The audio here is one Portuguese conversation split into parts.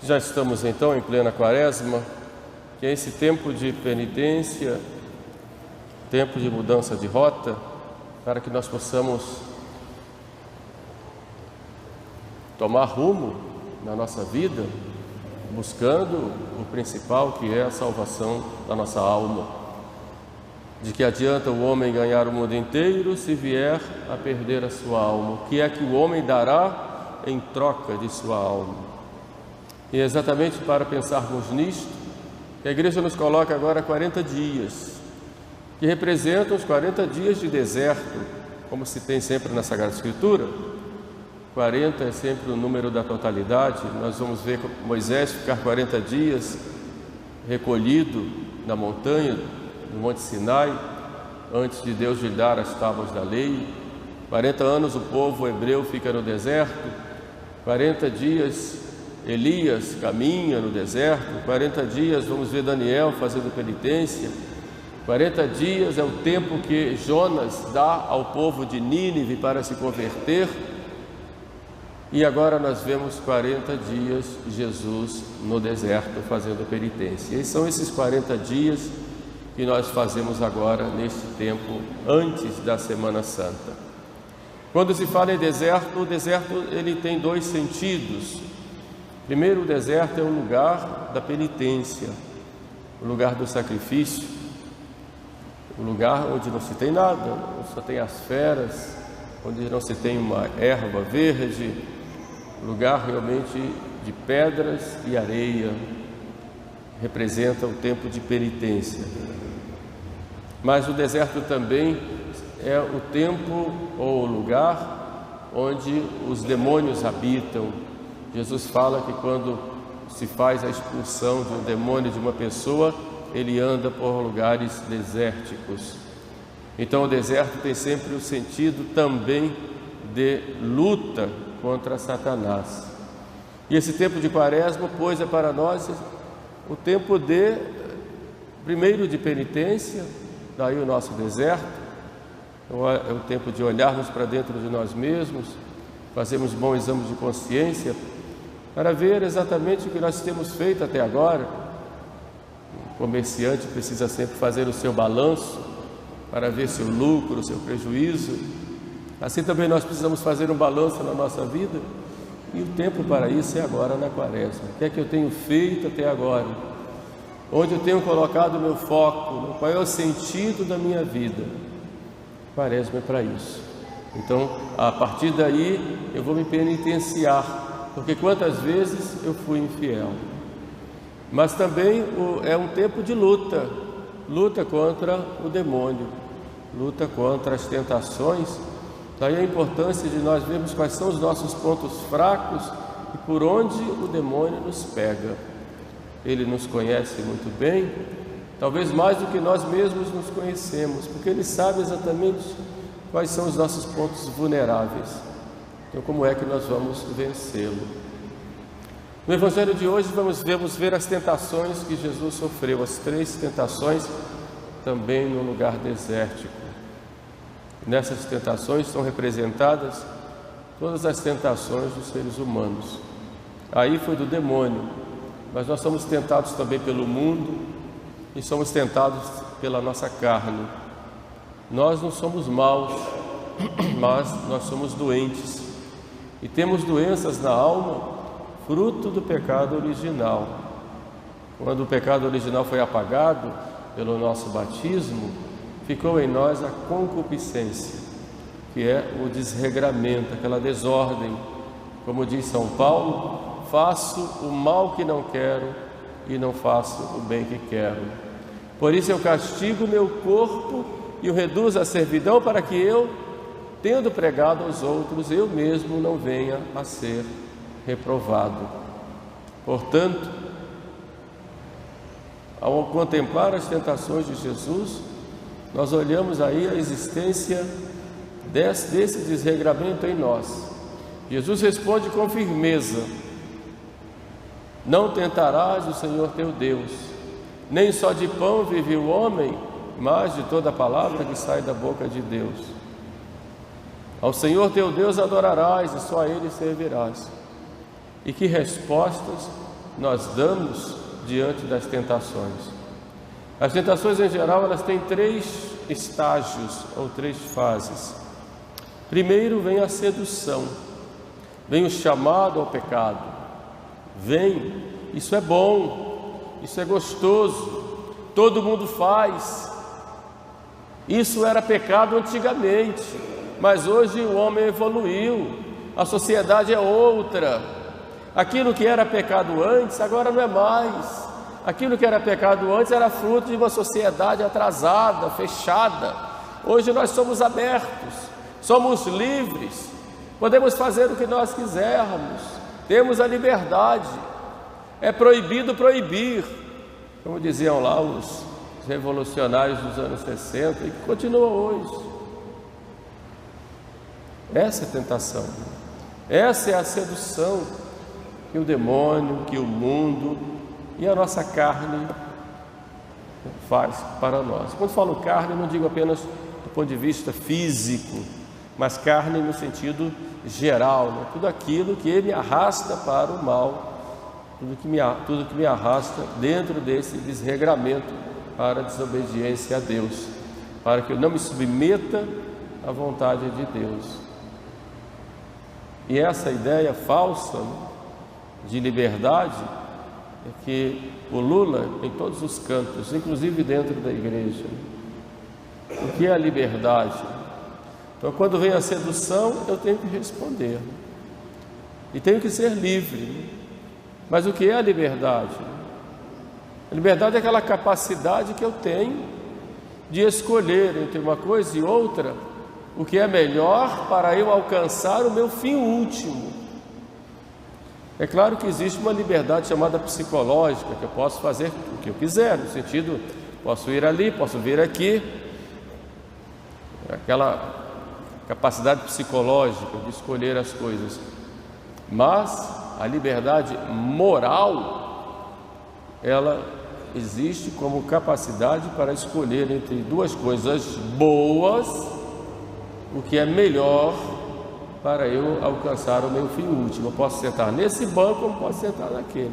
Já estamos então em plena quaresma, que é esse tempo de penitência, tempo de mudança de rota, para que nós possamos tomar rumo na nossa vida, buscando o principal, que é a salvação da nossa alma. De que adianta o homem ganhar o mundo inteiro se vier a perder a sua alma? O que é que o homem dará em troca de sua alma? E é exatamente para pensarmos nisto que a igreja nos coloca agora 40 dias, que representam os 40 dias de deserto, como se tem sempre na Sagrada Escritura. 40 é sempre o número da totalidade. Nós vamos ver Moisés ficar 40 dias recolhido na montanha, no Monte Sinai, antes de Deus lhe dar as tábuas da lei. 40 anos o povo hebreu fica no deserto. 40 dias Elias caminha no deserto. 40 dias vamos ver Daniel fazendo penitência. 40 dias é o tempo que Jonas dá ao povo de Nínive para se converter. E agora nós vemos 40 dias Jesus no deserto fazendo penitência. E são esses 40 dias que nós fazemos agora neste tempo antes da Semana Santa. Quando se fala em deserto, o deserto ele tem dois sentidos. Primeiro, o deserto é o lugar da penitência, o lugar do sacrifício, o lugar onde não se tem nada, onde só tem as feras, onde não se tem uma erva verde, lugar realmente de pedras e areia, representa o tempo de penitência. Mas o deserto também é o tempo ou o lugar onde os demônios habitam. Jesus fala que quando se faz a expulsão de um demônio de uma pessoa, ele anda por lugares desérticos. Então o deserto tem sempre o sentido também de luta contra Satanás. E esse tempo de quaresma, pois, é para nós o tempo de, primeiro, de penitência, daí o nosso deserto, é o tempo de olharmos para dentro de nós mesmos, fazermos bom exame de consciência, para ver exatamente o que nós temos feito até agora. O comerciante precisa sempre fazer o seu balanço, para ver seu lucro, seu prejuízo. Assim também nós precisamos fazer um balanço na nossa vida, e o tempo para isso é agora na quaresma. O que é que eu tenho feito até agora? Onde eu tenho colocado o meu foco? Qual é o sentido da minha vida? Quaresma é para isso. Então, a partir daí, eu vou me penitenciar, porque quantas vezes eu fui infiel. Mas também é um tempo de luta, luta contra o demônio, luta contra as tentações. Daí a importância de nós vermos quais são os nossos pontos fracos e por onde o demônio nos pega. Ele nos conhece muito bem, talvez mais do que nós mesmos nos conhecemos, porque ele sabe exatamente quais são os nossos pontos vulneráveis. Então, como é que nós vamos vencê-lo? No Evangelho de hoje vamos ver as tentações que Jesus sofreu, as 3 tentações, também no lugar desértico. Nessas tentações são representadas todas as tentações dos seres humanos. Aí foi do demônio, mas nós somos tentados também pelo mundo e somos tentados pela nossa carne. Nós não somos maus, mas nós somos doentes e temos doenças na alma, fruto do pecado original. Quando o pecado original foi apagado pelo nosso batismo, ficou em nós a concupiscência, que é o desregramento, aquela desordem. Como diz São Paulo, faço o mal que não quero e não faço o bem que quero. Por isso eu castigo o meu corpo e o reduzo à servidão, para que eu, tendo pregado aos outros, eu mesmo não venha a ser reprovado. Portanto, ao contemplar as tentações de Jesus, nós olhamos aí a existência desse desregramento em nós. Jesus responde com firmeza: não tentarás o Senhor teu Deus, nem só de pão vive o homem, mas de toda a palavra que sai da boca de Deus. Ao Senhor teu Deus adorarás e só a Ele servirás. E que respostas nós damos diante das tentações. As tentações, em geral, elas têm 3 estágios ou 3 fases. Primeiro vem a sedução, vem o chamado ao pecado. Vem, isso é bom, isso é gostoso, todo mundo faz. Isso era pecado antigamente, mas hoje o homem evoluiu, a sociedade é outra. Aquilo que era pecado antes, agora não é mais. Aquilo que era pecado antes era fruto de uma sociedade atrasada, fechada. Hoje nós somos abertos, somos livres, podemos fazer o que nós quisermos, temos a liberdade. É proibido proibir, como diziam lá os revolucionários dos anos 60 e que continua hoje. Essa é a tentação, essa é a sedução que o demônio, que o mundo e a nossa carne faz para nós. Quando falo carne, não digo apenas do ponto de vista físico, mas carne no sentido geral, né? Tudo aquilo que me arrasta para o mal, tudo que me arrasta dentro desse desregramento para a desobediência a Deus, para que eu não me submeta à vontade de Deus. E essa ideia falsa, né, de liberdade é que pulula em todos os cantos, inclusive dentro da igreja. O que é a liberdade? Então, quando vem a sedução, eu tenho que responder e tenho que ser livre. Mas o que é a liberdade? A liberdade é aquela capacidade que eu tenho de escolher entre uma coisa e outra o que é melhor para eu alcançar o meu fim último. É claro que existe uma liberdade chamada psicológica, que eu posso fazer o que eu quiser, no sentido, posso ir ali, posso vir aqui. Aquela capacidade psicológica de escolher as coisas. Mas a liberdade moral, ela existe como capacidade para escolher entre 2 coisas boas, o que é melhor para eu alcançar o meu fim último. Eu posso sentar nesse banco ou posso sentar naquele,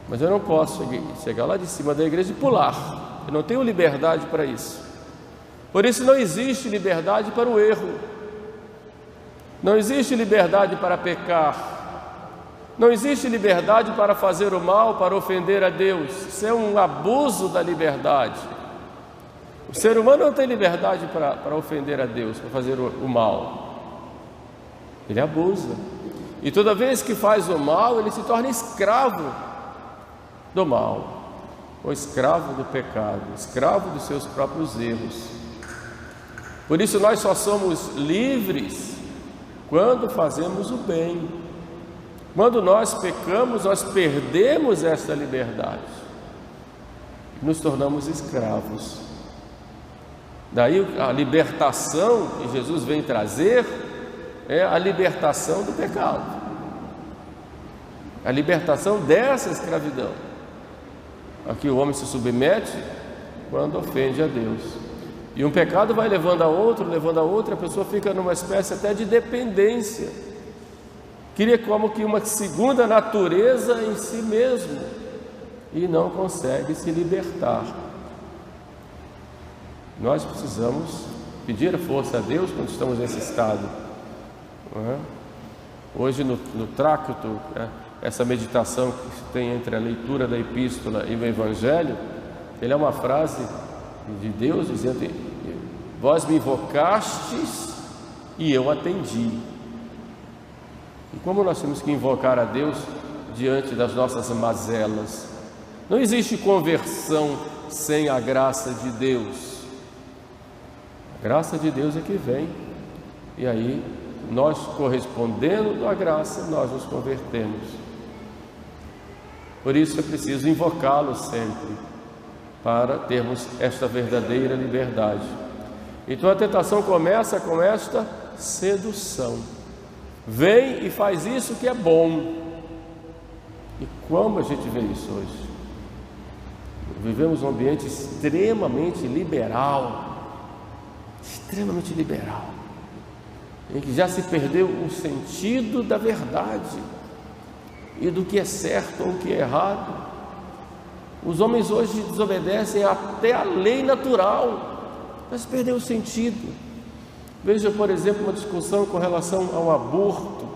mas eu não posso chegar lá de cima da igreja e pular. Eu não tenho liberdade para isso. Por isso não existe liberdade para o erro, não existe liberdade para pecar, não existe liberdade para fazer o mal, para ofender a Deus. Isso é um abuso da liberdade. O ser humano não tem liberdade para ofender a Deus, para fazer o mal. Ele abusa. E toda vez que faz o mal, ele se torna escravo do mal, ou escravo do pecado, escravo dos seus próprios erros. Por isso nós só somos livres quando fazemos o bem. Quando nós pecamos, nós perdemos esta liberdade, nos tornamos escravos. Daí a libertação que Jesus vem trazer é a libertação do pecado, a libertação dessa escravidão a que o homem se submete quando ofende a Deus. E um pecado vai levando a outra, a pessoa fica numa espécie até de dependência, cria como que uma segunda natureza em si mesmo e não consegue se libertar. Nós precisamos pedir força a Deus quando estamos nesse estado. Hoje no Trácito, essa meditação que se tem entre a leitura da epístola e o Evangelho, ele é uma frase de Deus dizendo: vós me invocastes e eu atendi. E como nós temos que invocar a Deus diante das nossas mazelas? Não existe conversão sem a graça de Deus. A graça de Deus é que vem, e aí nós, correspondendo à graça, nós nos convertemos. Por isso é preciso invocá-lo sempre, para termos esta verdadeira liberdade. Então a tentação começa com esta sedução. Vem e faz isso que é bom. E como a gente vê isso hoje? Vivemos um ambiente extremamente liberal, em que já se perdeu o sentido da verdade. e do que é certo ou o que é errado. Os homens hoje desobedecem até a lei natural, mas perdeu o sentido. Veja, por exemplo, uma discussão com relação ao aborto.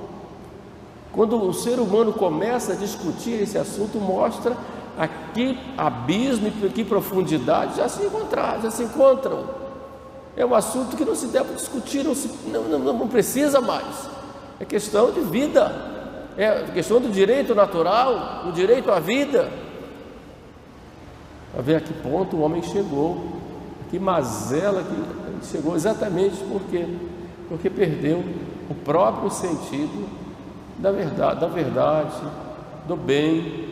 Quando o ser humano começa a discutir esse assunto, mostra a que abismo e que profundidade já se encontram. É um assunto que não se deve discutir, não precisa mais. É questão de vida, é questão do direito natural, do direito à vida. A ver a que ponto o homem chegou, a que mazela que ele chegou, exatamente porque perdeu o próprio sentido da verdade, do bem,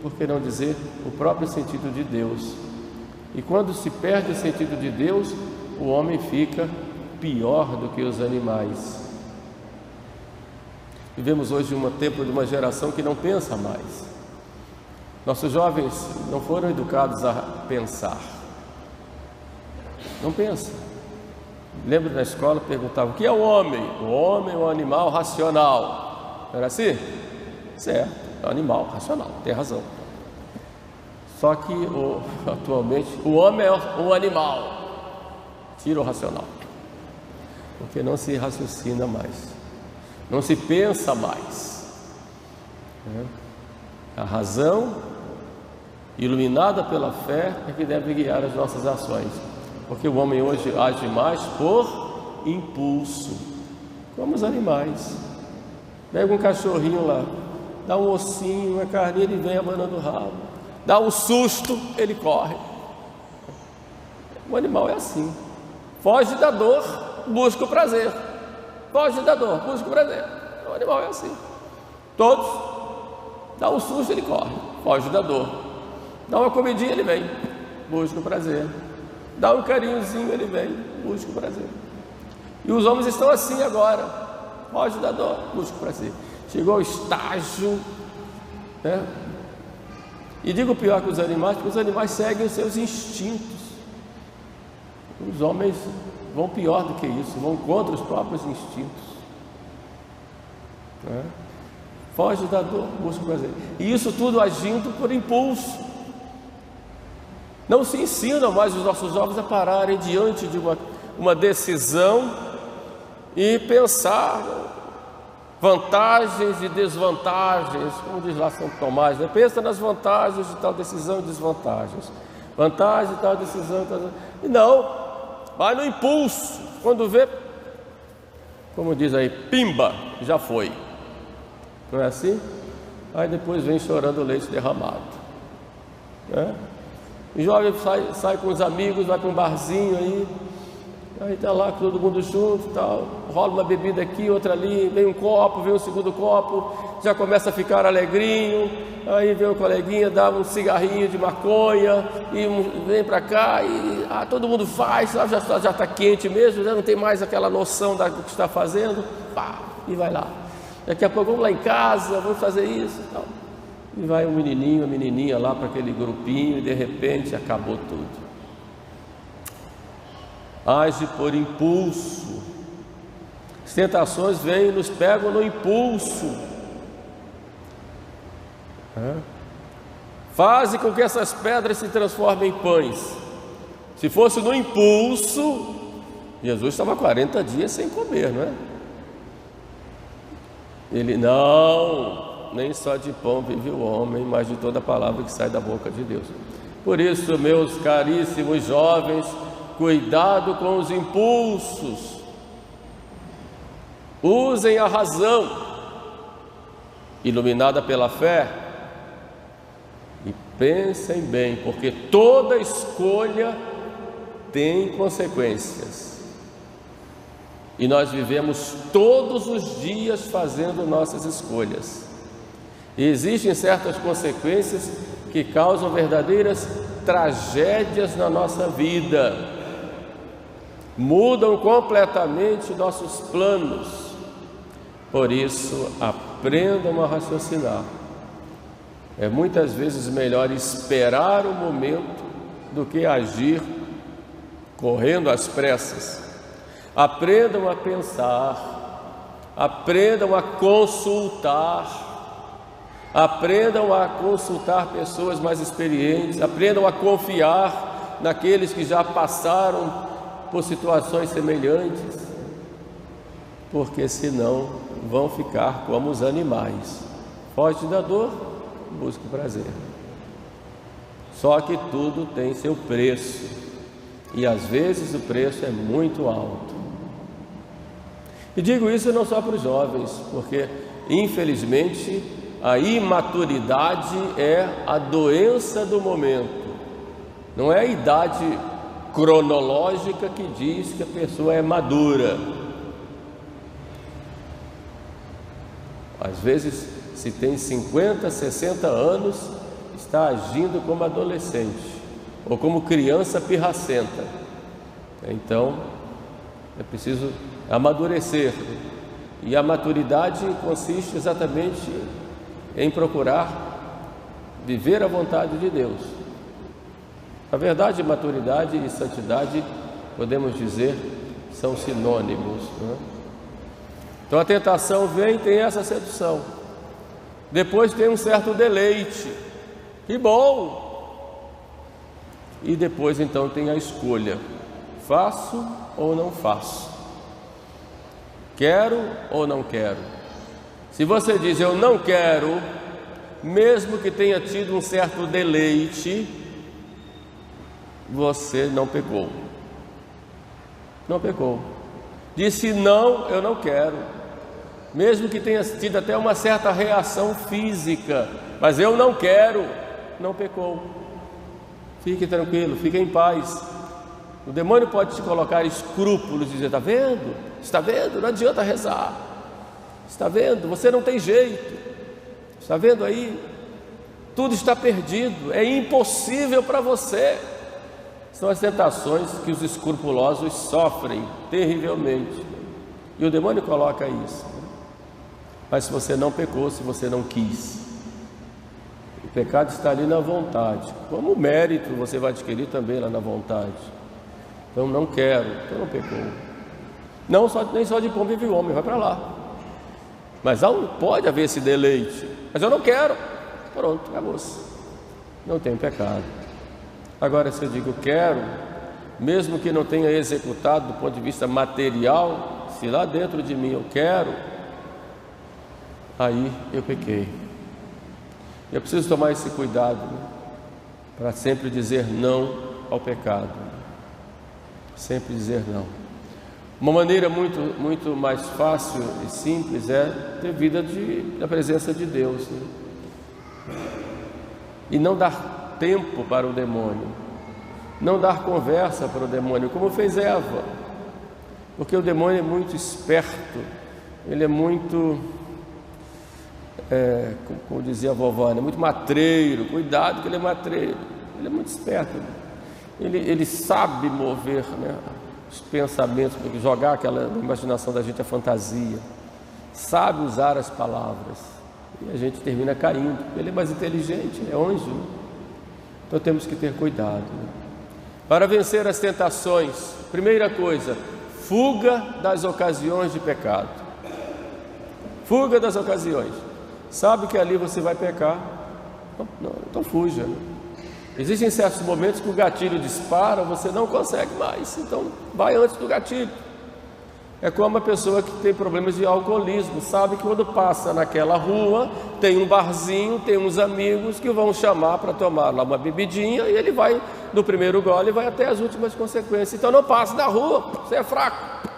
por que não dizer o próprio sentido de Deus. E quando se perde o sentido de Deus, o homem fica pior do que os animais. Vivemos hoje um tempo de uma geração que não pensa mais. Nossos jovens não foram educados a pensar. Não pensa. Lembro na escola, perguntava: o que é o homem? O homem é um animal racional. Não era assim? Certo, é um animal racional, tem razão. Só que atualmente o homem é um animal. Tira o racional, porque não se raciocina mais, não se pensa mais. A razão, iluminada pela fé, é que deve guiar as nossas ações, porque o homem hoje age mais por impulso, como os animais. Pega um cachorrinho lá, dá um ossinho, uma carninha, ele vem abanando o rabo, dá um susto, ele corre. O animal é assim. Foge da dor, busca o prazer. Foge da dor, busca o prazer. O animal é assim. Todos, dá um susto, ele corre, foge da dor. Dá uma comidinha, ele vem, busca o prazer. Dá um carinhozinho, ele vem, busca o prazer. E os homens estão assim agora. Foge da dor, busca o prazer. Chegou ao estágio, né? E digo pior que os animais, porque os animais seguem os seus instintos. Os homens vão pior do que isso, vão contra os próprios instintos, né? Foge da dor, busca o prazer. E isso tudo agindo por impulso. Não se ensinam mais os nossos jovens a pararem diante de uma decisão e pensar vantagens e desvantagens, como diz lá São Tomás, né? Pensa nas vantagens de tal decisão e desvantagens. Vantagem de tal decisão, e não. Vai no impulso, quando vê, como diz aí, pimba, já foi. Não é assim? Aí depois vem chorando o leite derramado, né? O jovem sai com os amigos, vai para um barzinho aí está lá todo mundo junto, tal, rola uma bebida aqui, outra ali, vem um copo, vem um segundo copo, já começa a ficar alegrinho, aí vem o coleguinha, dá um cigarrinho de maconha, e vem para cá, e todo mundo faz, já está quente mesmo, já não tem mais aquela noção do que está fazendo, pá, e vai lá. Daqui a pouco vamos lá em casa, vamos fazer isso e tal. E vai um menininho, uma menininha lá para aquele grupinho, e de repente acabou tudo. Age por impulso. As tentações vêm e nos pegam no impulso. Fazem com que essas pedras se transformem em pães. Se fosse no impulso, Jesus estava 40 dias sem comer, não é? Ele, não, nem só de pão vive o homem, mas de toda a palavra que sai da boca de Deus. Por isso, meus caríssimos jovens, cuidado com os impulsos. Usem a razão, iluminada pela fé, e pensem bem, porque toda escolha tem consequências. E nós vivemos todos os dias fazendo nossas escolhas. E existem certas consequências que causam verdadeiras tragédias na nossa vida. Mudam completamente nossos planos. Por isso, aprendam a raciocinar. É muitas vezes melhor esperar o momento do que agir correndo às pressas. Aprendam a pensar, aprendam a consultar, aprendam a consultar pessoas mais experientes, aprendam a confiar naqueles que já passaram por situações semelhantes, porque senão vão ficar como os animais. Foge da dor, busca o prazer. Só que tudo tem seu preço, e às vezes o preço é muito alto. E digo isso não só para os jovens, porque infelizmente a imaturidade é a doença do momento. Não é a idade cronológica que diz que a pessoa é madura. Às vezes, se tem 50, 60 anos, está agindo como adolescente ou como criança pirracenta. Então, é preciso amadurecer. E a maturidade consiste exatamente em procurar viver a vontade de Deus. Na verdade, maturidade e santidade, podemos dizer, são sinônimos, né? Então a tentação vem, tem essa sedução. Depois tem um certo deleite. Que bom! E depois então tem a escolha. Faço ou não faço? Quero ou não quero? Se você diz eu não quero, mesmo que tenha tido um certo deleite, você não pecou. Não pecou. Disse não, eu não quero. Mesmo que tenha tido até uma certa reação física, mas eu não quero, não pecou. Fique tranquilo, fique em paz. O demônio pode te colocar escrúpulos e dizer: está vendo? Está vendo? Não adianta rezar. Está vendo? Você não tem jeito. Está vendo aí? Tudo está perdido, é impossível para você. São as tentações que os escrupulosos sofrem terrivelmente. E o demônio coloca isso. Mas se você não pecou, se você não quis, o pecado está ali na vontade. Como mérito você vai adquirir também lá na vontade. Então não quero, então não pecou. Não, nem só de pão vive o homem, vai para lá. Mas pode haver esse deleite. Mas eu não quero. Pronto, acabou-se. Não tem pecado. Agora, se eu digo quero, mesmo que não tenha executado do ponto de vista material, se lá dentro de mim eu quero, aí eu pequei. Eu preciso tomar esse cuidado, né, para sempre dizer não ao pecado. Sempre dizer não. Uma maneira muito mais fácil e simples é ter vida da presença de Deus, né? E não dar tempo para o demônio, não dar conversa para o demônio, como fez Eva, porque o demônio é muito esperto, ele é muito, como dizia a vovó, é muito matreiro. Cuidado que ele é matreiro, ele é muito esperto, ele sabe mover, né, os pensamentos, jogar aquela na imaginação da gente a fantasia, sabe usar as palavras, e a gente termina caindo. Ele é mais inteligente, é anjo, né? Então temos que ter cuidado, né? Para vencer as tentações, primeira coisa, fuga das ocasiões de pecado. Fuga das ocasiões. Sabe que ali você vai pecar? Então fuja, né? Existem certos momentos que o gatilho dispara, você não consegue mais, então vai antes do gatilho. É como a pessoa que tem problemas de alcoolismo, sabe que quando passa naquela rua, tem um barzinho, tem uns amigos que vão chamar para tomar lá uma bebidinha, e ele vai, no primeiro gole, vai até as últimas consequências. Então não passe da rua, você é fraco.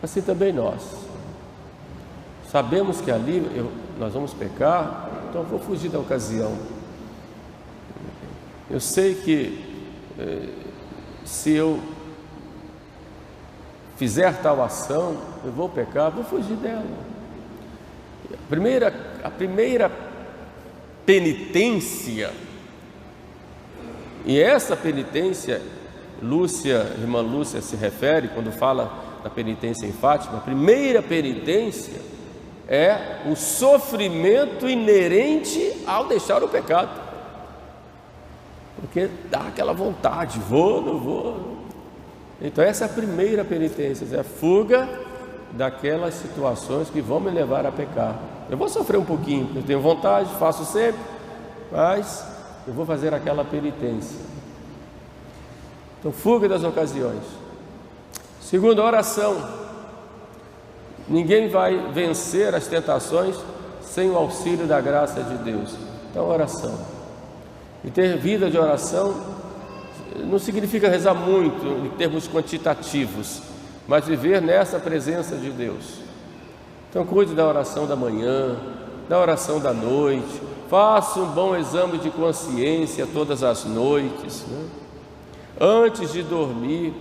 Assim também nós. Sabemos que ali nós vamos pecar, então vou fugir da ocasião. Eu sei que se eu fizer tal ação, eu vou pecar, vou fugir dela. A primeira penitência, e essa penitência, irmã Lúcia se refere, quando fala da penitência em Fátima, a primeira penitência é o sofrimento inerente ao deixar o pecado. Porque dá aquela vontade, vou, não vou. Então essa é a primeira penitência, é a fuga daquelas situações que vão me levar a pecar. Eu vou sofrer um pouquinho, eu tenho vontade, faço sempre, mas eu vou fazer aquela penitência. Então, fuga das ocasiões. Segundo, a oração. Ninguém vai vencer as tentações sem o auxílio da graça de Deus. Então, oração. E ter vida de oração não significa rezar muito em termos quantitativos, mas viver nessa presença de Deus. Então, cuide da oração da manhã, da oração da noite. Faça um bom exame de consciência todas as noites, né? Antes de dormir,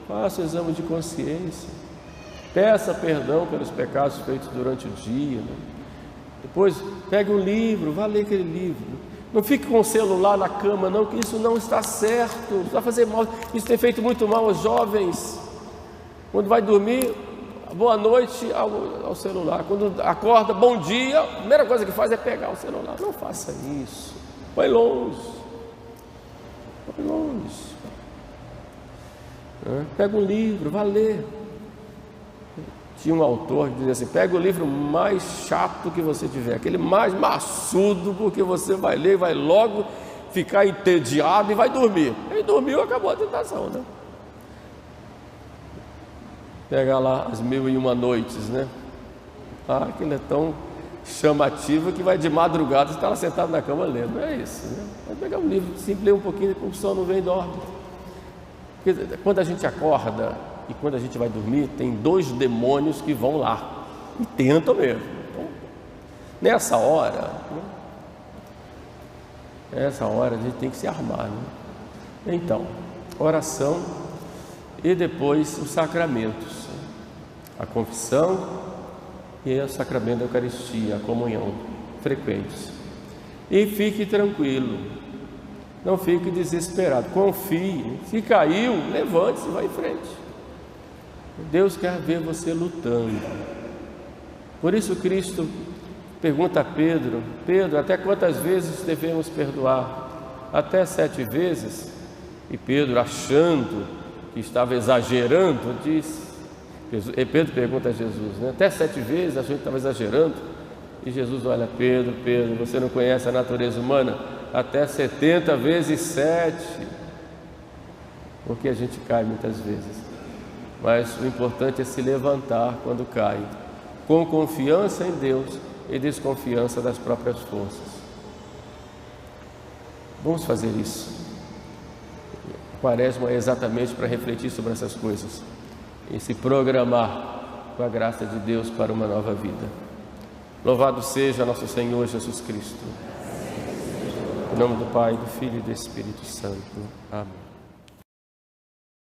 faça o exame de consciência. Peça perdão pelos pecados feitos durante o dia, né? Depois, pegue um livro, vá ler aquele livro. Não fique com o celular na cama, não, que isso não está certo, vai fazer mal. Isso tem feito muito mal aos jovens. Quando vai dormir, boa noite ao celular. Quando acorda, bom dia, a primeira coisa que faz é pegar o celular. Não faça isso. Vai longe. Vai longe. Pega um livro, vá ler. Tinha um autor que dizia assim: pega o livro mais chato que você tiver, aquele mais maçudo, porque você vai ler, vai logo ficar entediado e vai dormir. Aí dormiu, acabou a tentação, né? Pega lá As Mil e Uma Noites, né? Aquilo é tão chamativo que vai de madrugada, você está lá sentado na cama lendo. É isso, né? Vai pegar um livro simples, ler um pouquinho, depois o sono vem e dorme. Porque quando a gente acorda e quando a gente vai dormir, tem dois demônios que vão lá e tentam mesmo. Então, nessa hora a gente tem que se armar, né? Então, oração e depois os sacramentos, a confissão e o sacramento da Eucaristia, a comunhão frequentes. E fique tranquilo, não fique desesperado, confie. Se caiu, levante-se e vá em frente. Deus quer ver você lutando. Por isso Cristo pergunta a Pedro: Pedro, até quantas vezes devemos perdoar? Até 7 vezes? E Pedro, achando que estava exagerando, disse... Pedro pergunta a Jesus, né? Até 7 vezes, achou que estava exagerando. E Jesus olha: Pedro, você não conhece a natureza humana? Até 70 vezes 7. Porque a gente cai muitas vezes. Mas o importante é se levantar quando cai, com confiança em Deus e desconfiança das próprias forças. Vamos fazer isso. A Quaresma é exatamente para refletir sobre essas coisas e se programar com a graça de Deus para uma nova vida. Louvado seja nosso Senhor Jesus Cristo. Em nome do Pai, do Filho e do Espírito Santo. Amém.